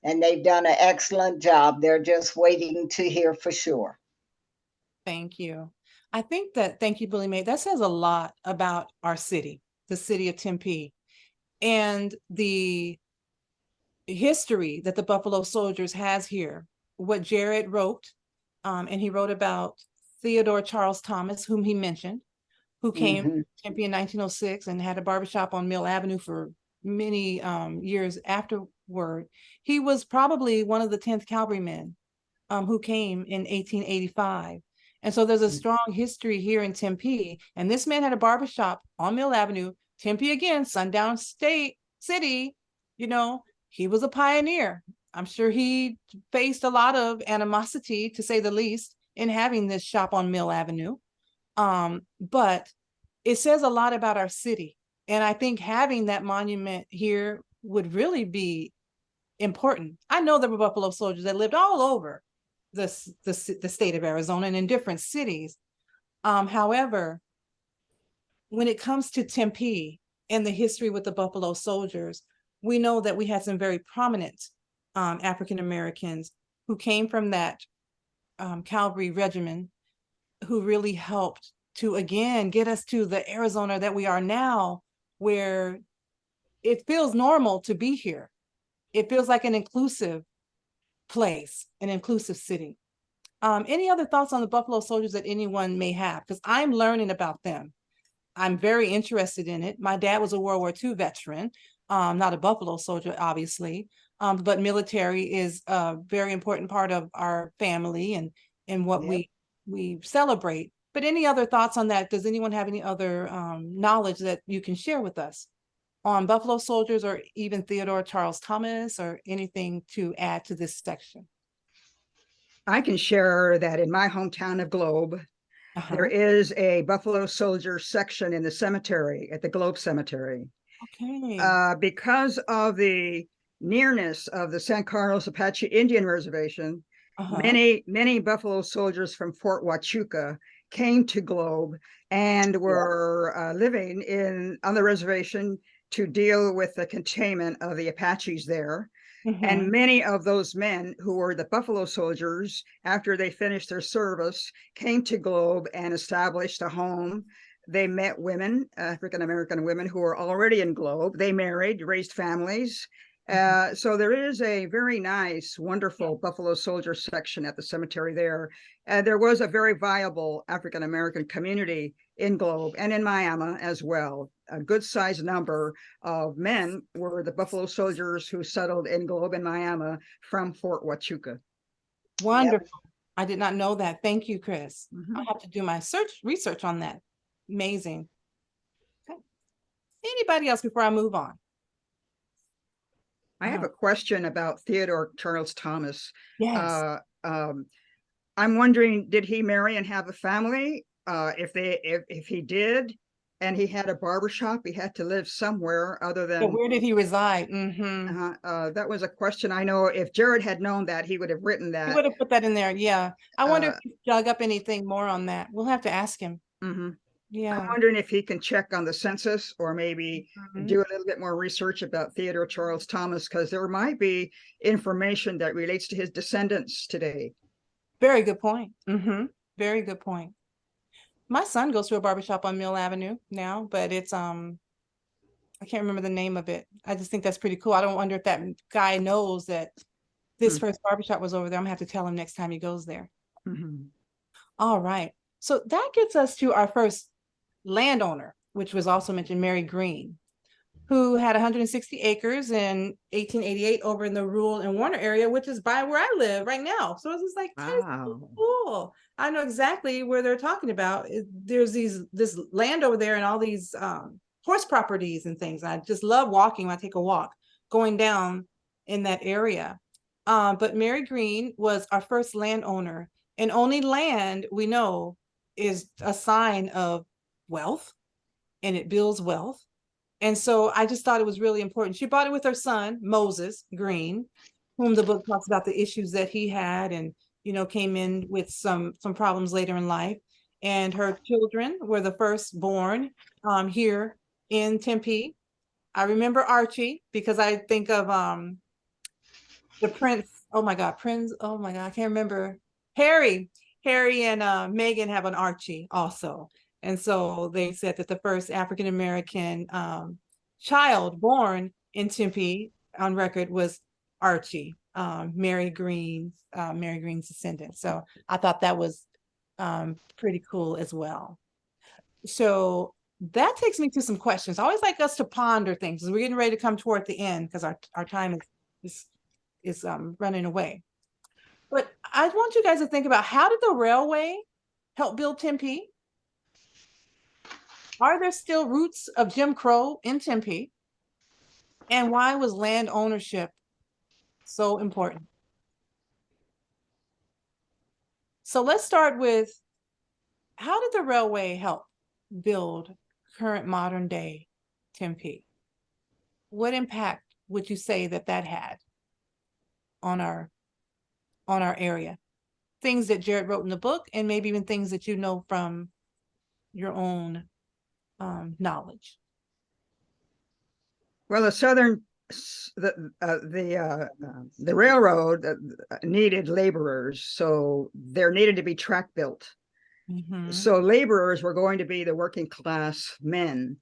And they've done an excellent job. They're just waiting to hear for sure. Thank you. I think that, thank you, Billy Mae, that says a lot about our city, the city of Tempe, and the history that the Buffalo Soldiers has here. What Jared wrote, and he wrote about Theodore Charles Thomas, whom he mentioned, who came to Tempe in 1906 and had a barbershop on Mill Avenue for many years afterward. He was probably one of the 10th Cavalrymen who came in 1885. And so there's a strong history here in Tempe. And this man had a barbershop on Mill Avenue, Tempe again, sundown city, you know, he was a pioneer. I'm sure he faced a lot of animosity, to say the least, in having this shop on Mill Avenue. But it says a lot about our city. And I think having that monument here would really be important. I know there were Buffalo Soldiers that lived all over the state of Arizona and in different cities. However, when it comes to Tempe and the history with the Buffalo Soldiers, we know that we had some very prominent African Americans who came from that cavalry regiment who really helped to, again, get us to the Arizona that we are now, where it feels normal to be here. It feels like an inclusive place, an inclusive city. Any other thoughts on the Buffalo Soldiers that anyone may have? Because I'm learning about them. I'm very interested in it. My dad was a World War II veteran, not a Buffalo Soldier, obviously, but military is a very important part of our family and what we celebrate. But any other thoughts on that? Does anyone have any other knowledge that you can share with us on Buffalo Soldiers, or even Theodore Charles Thomas, or anything to add to this section? I can share that in my hometown of Globe, there is a Buffalo Soldier section in the cemetery at the Globe Cemetery. Okay. Because of the nearness of the San Carlos Apache Indian Reservation, many Buffalo soldiers from Fort Huachuca came to Globe and were living on the reservation to deal with the containment of the Apaches there. And many of those men who were the Buffalo soldiers, after they finished their service, came to Globe and established a home. They met women, African-American women who were already in Globe. They married, raised families. So there is a very nice, wonderful Buffalo Soldier section at the cemetery there. There was a very viable African-American community in Globe and in Miami as well. A good sized number of men were the Buffalo Soldiers who settled in Globe and Miami from Fort Huachuca. Wonderful. Yep. I did not know that. Thank you, Chris. I'll have to do my research on that. Amazing. Okay. Anybody else before I move on? I have a question about Theodore Charles Thomas. Yes. I'm wondering, did he marry and have a family? If he did, and he had a barbershop, he had to live somewhere other than. So where did he reside? That was a question. I know if Jared had known that, he would have written that. He would have put that in there. Yeah. I wonder if he dug up anything more on that. We'll have to ask him. Yeah. I'm wondering if he can check on the census or maybe do a little bit more research about Theodore Charles Thomas, because there might be information that relates to his descendants today. Very good point. Very good point. My son goes to a barbershop on Mill Avenue now, but it's I can't remember the name of it. I just think that's pretty cool. I don't wonder if that guy knows that this first barbershop was over there. I'm gonna have to tell him next time he goes there. All right. So that gets us to our first landowner, which was also mentioned, Mary Green, who had 160 acres in 1888 over in the Rule and Warner area, which is by where I live right now. So it's just like, wow, cool. I know exactly where they're talking about. There's this land over there and all these horse properties and things. I just love walking when I take a walk, going down in that area. But Mary Green was our first landowner, and only land we know is a sign of wealth, and it builds wealth. And so I just thought it was really important. She bought it with her son, Moses Green, whom the book talks about the issues that he had and, came in with some problems later in life. And her children were the first born here in Tempe. I remember Archie because I think of the Prince. Oh my God, Prince. Oh my God, I can't remember. Harry and Megan have an Archie also. And so they said that the first African-American child born in Tempe on record was Archie, Mary Green's descendant. So I thought that was pretty cool as well. So that takes me to some questions. I always like us to ponder things as we're getting ready to come toward the end because our time is running away. But I want you guys to think about, how did the railway help build Tempe? Are there still roots of Jim Crow in Tempe? And why was land ownership so important? So let's start with, how did the railway help build current modern day Tempe? What impact would you say that had on our area? Things that Jared wrote in the book, and maybe even things that you know from your own knowledge. Well, the railroad needed laborers, so there needed to be track built. So laborers were going to be the working class men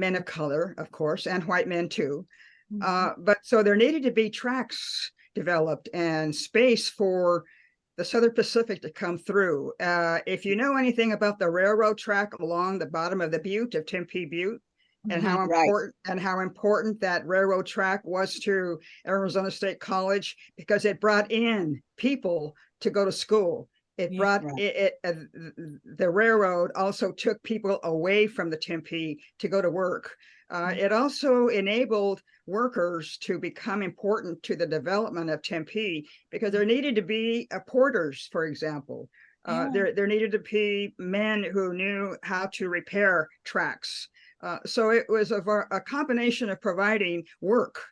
of color, of course, and white men too. But so there needed to be tracks developed and space for the Southern Pacific to come through. If you know anything about the railroad track along the bottom of the butte of Tempe Butte, and how important that railroad track was to Arizona State College, because it brought in people to go to school. It brought the railroad also took people away from the Tempe to go to work. It also enabled workers to become important to the development of Tempe, because there needed to be porters, for example. Yeah. There needed to be men who knew how to repair tracks. So it was a combination of providing work.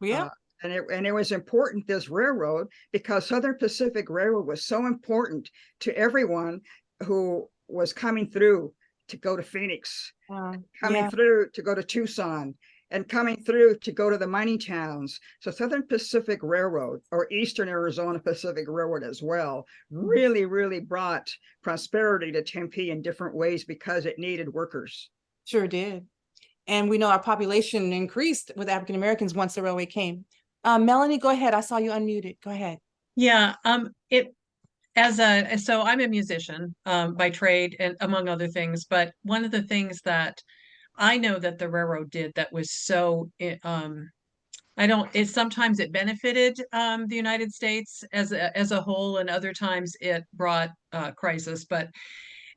Yeah. And it was important, this railroad, because Southern Pacific Railroad was so important to everyone who was coming through to go to Phoenix, coming Yeah. through to go to Tucson, and coming through to go to the mining towns. So Southern Pacific Railroad, or Eastern Arizona Pacific Railroad as well, really, really brought prosperity to Tempe in different ways because it needed workers. Sure did. And we know our population increased with African Americans once the railway came. Melanie, go ahead. I saw you unmuted. Go ahead. Yeah, so I'm a musician by trade and among other things, but one of the things that I know that the railroad did that was so sometimes it benefited the United States as a whole, and other times it brought crisis, but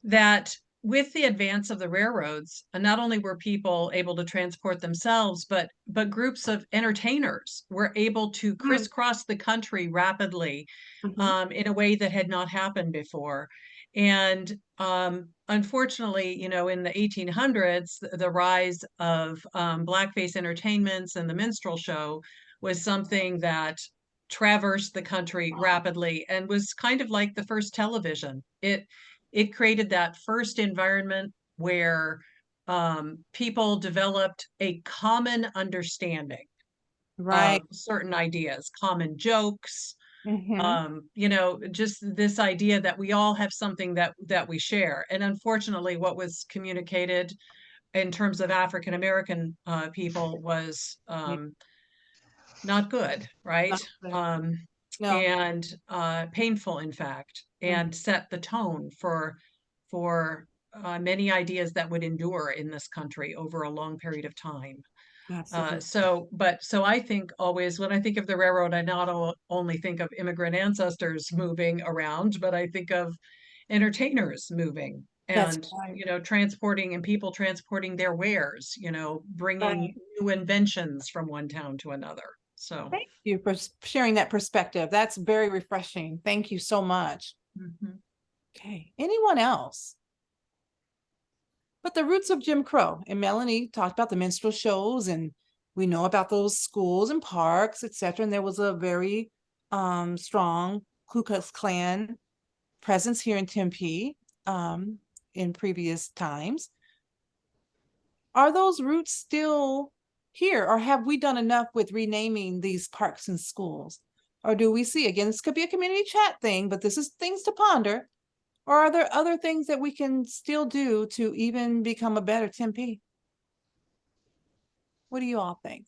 that with the advance of the railroads, not only were people able to transport themselves, but groups of entertainers were able to crisscross the country rapidly in a way that had not happened before. And unfortunately, you know, in the 1800s, the rise of blackface entertainments and the minstrel show was something that traversed the country rapidly and was kind of like the first television. It created that first environment where people developed a common understanding Right. of certain ideas, common jokes, Mm-hmm. you know, just this idea that we all have something that we share. And unfortunately, what was communicated in terms of African American people was not good, right? Not good. Um, No. and painful, in fact, and set the tone for many ideas that would endure in this country over a long period of time. Absolutely. So I think always when I think of the railroad, I not only think of immigrant ancestors moving around, but I think of entertainers moving That's and, right. you know, transporting and people transporting their wares, you know, bringing Right. new inventions from one town to another. So, Thank you for sharing that perspective. That's very refreshing. Thank you so much. mhm. Okay. Anyone else? But the roots of Jim Crow, and Melanie talked about the minstrel shows, and we know about those schools and parks, etc. And there was a very strong Ku Klux Klan presence here in Tempe in previous times. Are those roots still here, or have we done enough with renaming these parks and schools? Or do we see, again, this could be a community chat thing, but this is things to ponder. Or are there other things that we can still do to even become a better Tempe? What do you all think?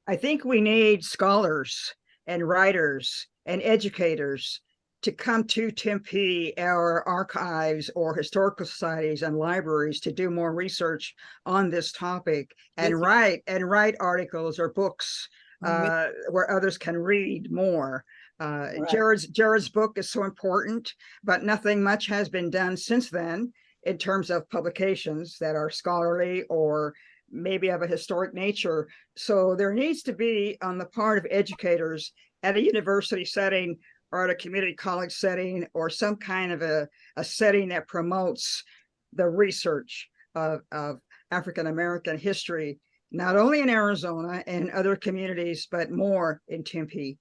I think we need scholars and writers and educators to come to Tempe, our archives or historical societies and libraries to do more research on this topic and write articles or books where others can read more. Right. Jared's book is so important, but nothing much has been done since then in terms of publications that are scholarly or maybe of a historic nature. So there needs to be on the part of educators at a university setting or at a community college setting or some kind of a setting that promotes the research of African American history, not only in Arizona and other communities, but more in Tempe.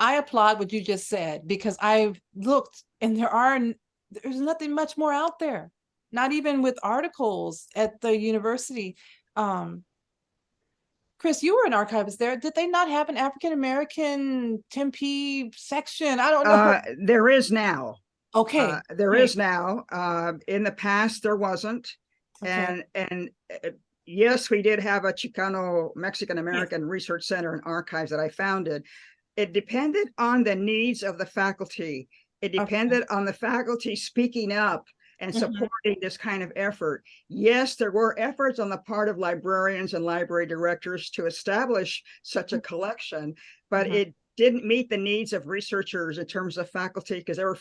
I applaud what you just said, because I've looked and there's nothing much more out there, not even with articles at the university. Chris, you were an archivist there. Did they not have an African American Tempe section? I don't know. There is now. Okay. There is now. In the past, there wasn't. Okay. And yes, we did have a Chicano Mexican American Research Center and Archives that I founded. It depended on the needs of the faculty. It depended on the faculty speaking up and supporting this kind of effort. Yes, there were efforts on the part of librarians and library directors to establish such a collection, but it didn't meet the needs of researchers in terms of faculty, because there were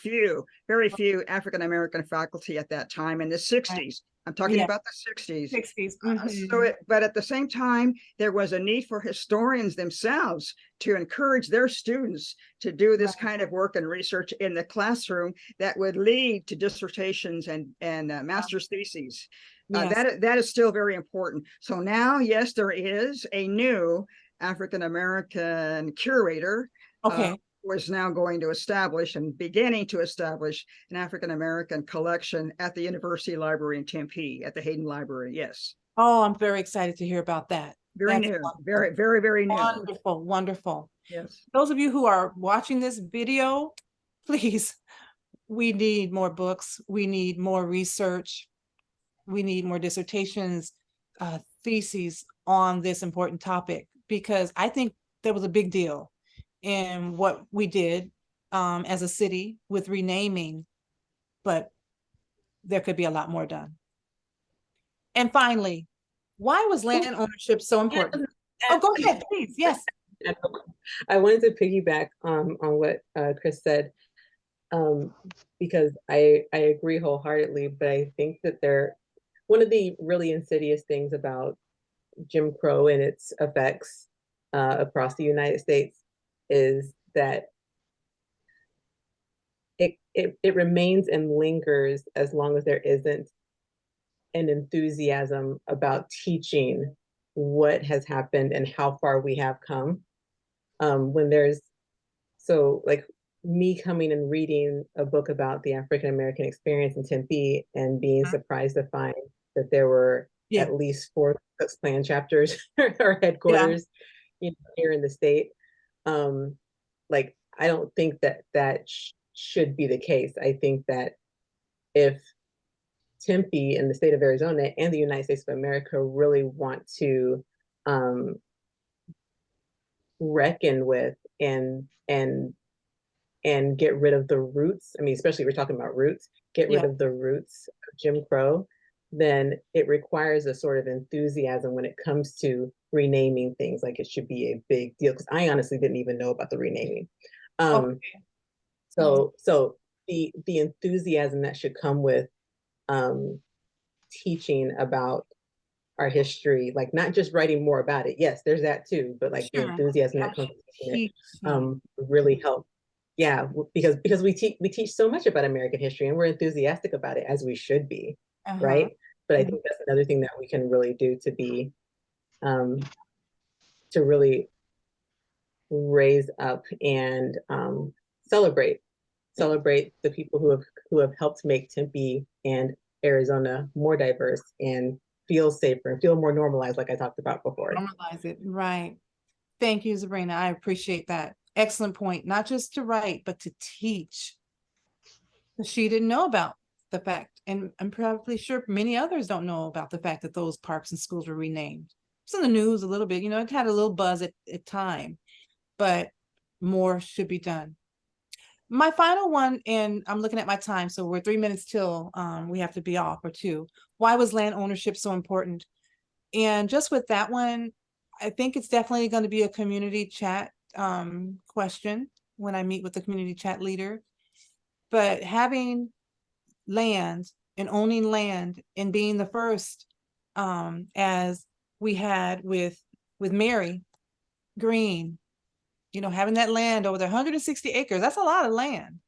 very few African-American faculty at that time in the 60s. I'm talking about the 60s. 60s. But at the same time, there was a need for historians themselves to encourage their students to do this kind of work and research in the classroom that would lead to dissertations and master's theses. That is still very important. So now, yes, there is a new African-American curator was now going to establish and beginning to establish an African-American collection at the University Library in Tempe, at the Hayden Library. Yes. Oh, I'm very excited to hear about that. Very new, very, very, very new. Wonderful, wonderful. Yes. Those of you who are watching this video, please, we need more books. We need more research. We need more dissertations, theses on this important topic, because I think there was a big deal in what we did as a city with renaming, but there could be a lot more done. And finally, why was land ownership so important? Oh, go ahead, please. Yes. I wanted to piggyback on what Chris said, because I agree wholeheartedly, but I think that one of the really insidious things about Jim Crow and its effects across the United States is that it remains and lingers as long as there isn't an enthusiasm about teaching what has happened and how far we have come. So like me coming and reading a book about the African-American experience in Tempe and being surprised to find that there were at least 4 Ku Klux Klan chapters or headquarters here in the state. Like, I don't think that should be the case. I think that if Tempe and the state of Arizona and the United States of America really want to reckon with and get rid of the roots, I mean, especially if we're talking about roots, get rid of the roots of Jim Crow, then it requires a sort of enthusiasm when it comes to renaming things. Like, it should be a big deal, because I honestly didn't even know about the renaming. So the enthusiasm that should come with teaching about our history, like not just writing more about it. Yes, there's that too, but like the enthusiasm that comes with it really help. Yeah, because we teach so much about American history and we're enthusiastic about it, as we should be, right? But I think that's another thing that we can really do to be to really raise up and celebrate the people who have helped make Tempe and Arizona more diverse and feel safer and feel more normalized, like I talked about before. Normalize it, right. Thank you, Sabrina. I appreciate that. Excellent point. Not just to write, but to teach. She didn't know about the fact, and I'm probably sure many others don't know about the fact that those parks and schools were renamed. It's in the news a little bit, it had a little buzz at time, but more should be done. My final one, and I'm looking at my time, so we're 3 minutes till we have to be off, or 2. Why was land ownership so important? And just with that one, I think it's definitely going to be a community chat question when I meet with the community chat leader. But having land and owning land and being the first, as we had with Mary Green, having that land over 160 acres, that's a lot of land.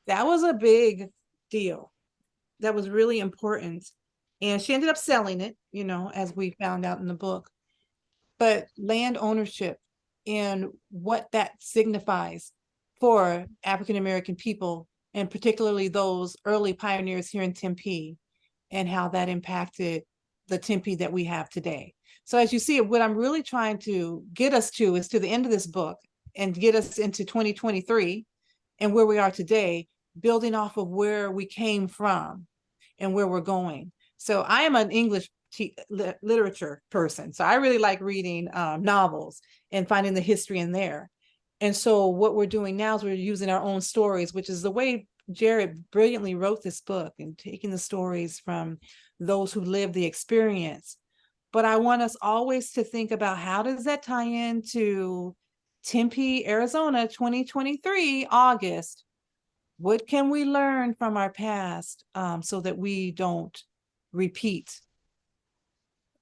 That was a big deal. That was really important. And she ended up selling it, as we found out in the book. But land ownership and what that signifies for African-American people, and particularly those early pioneers here in Tempe, and how that impacted the Tempe that we have today. So as you see, what I'm really trying to get us to is to the end of this book and get us into 2023 and where we are today, building off of where we came from and where we're going. So I am an English literature person. So I really like reading novels and finding the history in there. And so what we're doing now is we're using our own stories, which is the way Jared brilliantly wrote this book, and taking the stories from those who lived the experience. But I want us always to think about, how does that tie into Tempe, Arizona, 2023, August. What can we learn from our past so that we don't repeat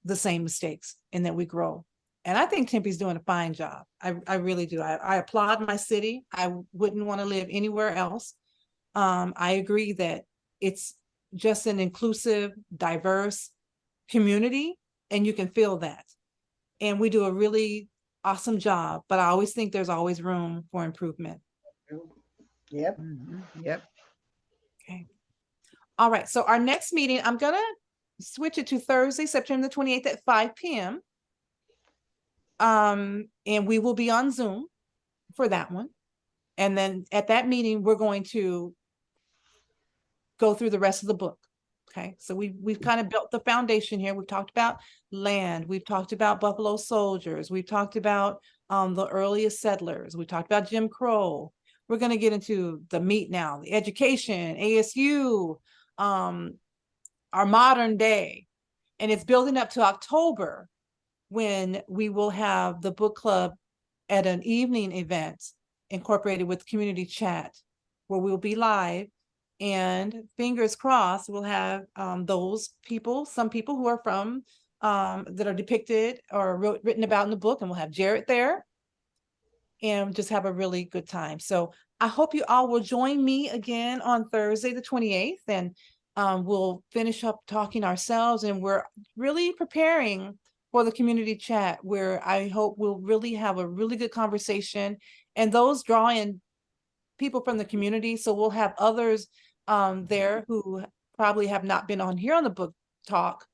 the same mistakes and that we grow? And I think Tempe's doing a fine job. I really do. I applaud my city. I wouldn't want to live anywhere else. I agree that it's just an inclusive, diverse community, and you can feel that. And we do a really awesome job, but I always think there's always room for improvement. Yep. Yep. Okay. All right. So our next meeting, I'm going to switch it to Thursday, September the 28th at 5 p.m. And we will be on Zoom for that one. And then at that meeting, we're going to go through the rest of the book. Okay, so we've kind of built the foundation here. We've talked about land. We've talked about Buffalo Soldiers. We've talked about the earliest settlers. We talked about Jim Crow. We're going to get into the meat now, the education, ASU, our modern day. And it's building up to October when we will have the book club at an evening event incorporated with community chat, where we'll be live. And fingers crossed, we'll have those people, some people who are from, that are depicted or written about in the book, and we'll have Jared there and just have a really good time. So I hope you all will join me again on Thursday, the 28th, and we'll finish up talking ourselves. And we're really preparing for the community chat, where I hope we'll really have a really good conversation, and those draw in people from the community. So we'll have others there who probably have not been on here on the book talk,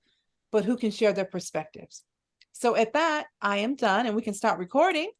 but who can share their perspectives. So at that, I am done and we can start recording.